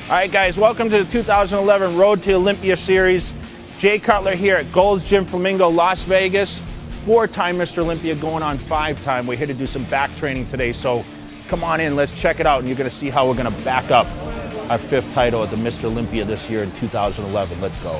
All right, guys, welcome to the 2011 Road to Olympia series. Jay Cutler here at Gold's Gym Flamingo, Las Vegas. 4-time Mr. Olympia, going on 5-time. We're here to do some back training today, so come on in, let's check it out, and you're gonna see how we're gonna back up our 5th title at the Mr. Olympia this year in 2011. Let's go.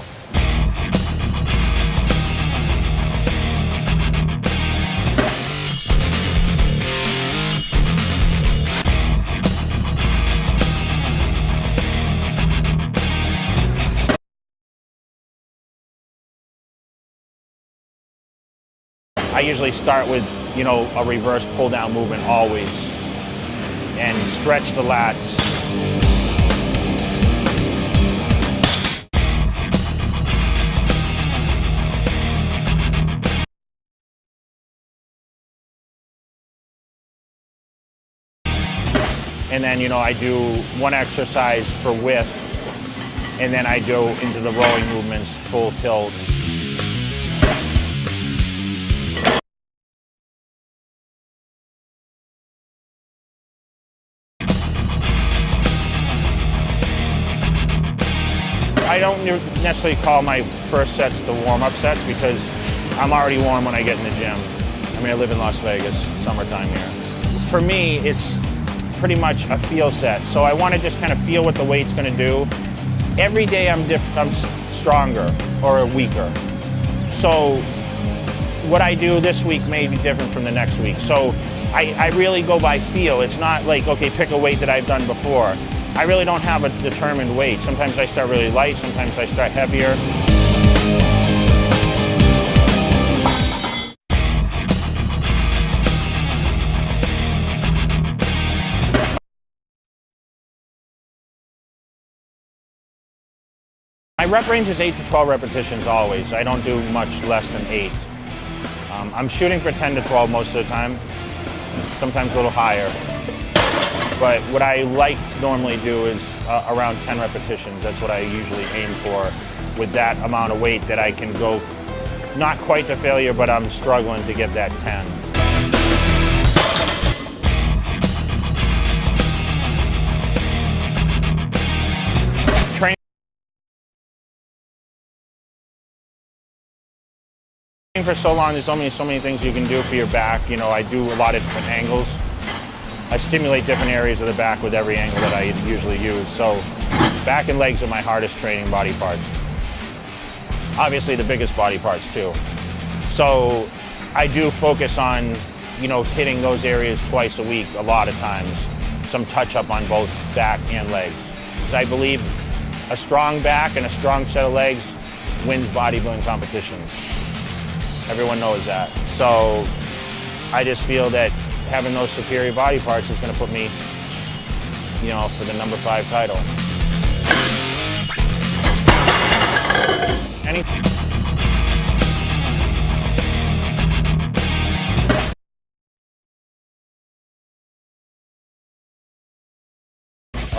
I usually start with, a reverse pull down movement always, and stretch the lats. And then, I do one exercise for width, and then I go into the rowing movements, full tilt. I don't necessarily call my first sets the warm-up sets because I'm already warm when I get in the gym. I mean, I live in Las Vegas, summertime here. For me, it's pretty much a feel set. So I want to just kind of feel what the weight's going to do. Every day I'm stronger or weaker. So what I do this week may be different from the next week. So I really go by feel. It's not like, okay, pick a weight that I've done before. I really don't have a determined weight. Sometimes I start really light, sometimes I start heavier. My rep range is 8 to 12 repetitions always. I don't do much less than 8. I'm shooting for 10 to 12 most of the time, sometimes a little higher. But what I like to normally do is around 10 repetitions. That's what I usually aim for with that amount of weight that I can go not quite to failure, but I'm struggling to get that 10. Training for so long, there's only so many things you can do for your back. I do a lot of different angles. I stimulate different areas of the back with every angle that I usually use. So back and legs are my hardest training body parts. Obviously the biggest body parts too. So I do focus on, hitting those areas twice a week a lot of times. Some touch up on both back and legs. I believe a strong back and a strong set of legs wins bodybuilding competitions. Everyone knows that. So I just feel that having those superior body parts is going to put me, for the number 5 title.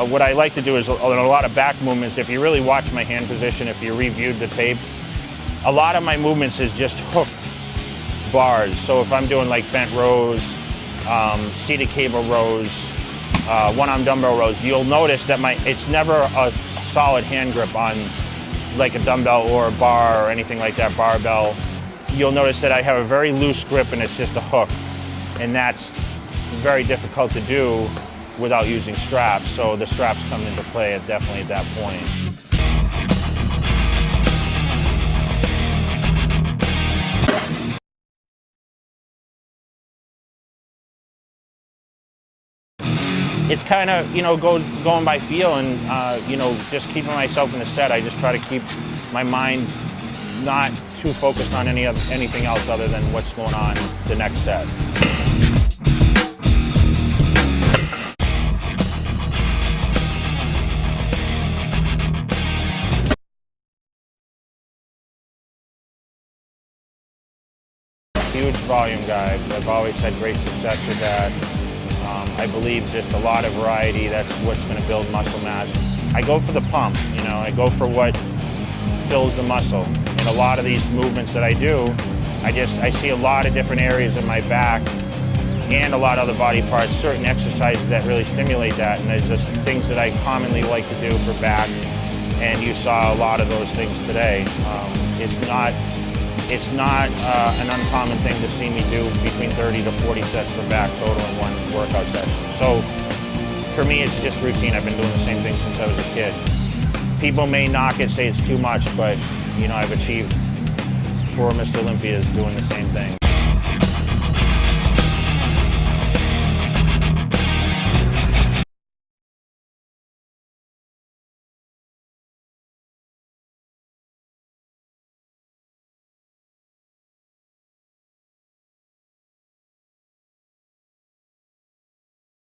What I like to do is a lot of back movements. If you really watch my hand position, if you reviewed the tapes, a lot of my movements is just hooked bars. So if I'm doing like bent rows, seated cable rows, one-arm dumbbell rows, you'll notice that it's never a solid hand grip on like a dumbbell or a bar or anything like that, barbell. You'll notice that I have a very loose grip and it's just a hook. And that's very difficult to do without using straps. So the straps come into play definitely at that point. It's kind of, going by feel and, just keeping myself in the set. I just try to keep my mind not too focused on anything else other than what's going on the next set. Huge volume guy. I've always had great success with that. I believe just a lot of variety, that's what's going to build muscle mass. I go for the pump, I go for what fills the muscle. And a lot of these movements that I do, I see a lot of different areas in my back and a lot of other body parts, certain exercises that really stimulate that, and there's just things that I commonly like to do for back, and you saw a lot of those things today. It's not an uncommon thing to see me do between 30 to 40 sets for back total in one workout session. So for me, it's just routine. I've been doing the same thing since I was a kid. People may knock it, say it's too much, but you know, I've achieved 4 Mr. Olympias doing the same thing.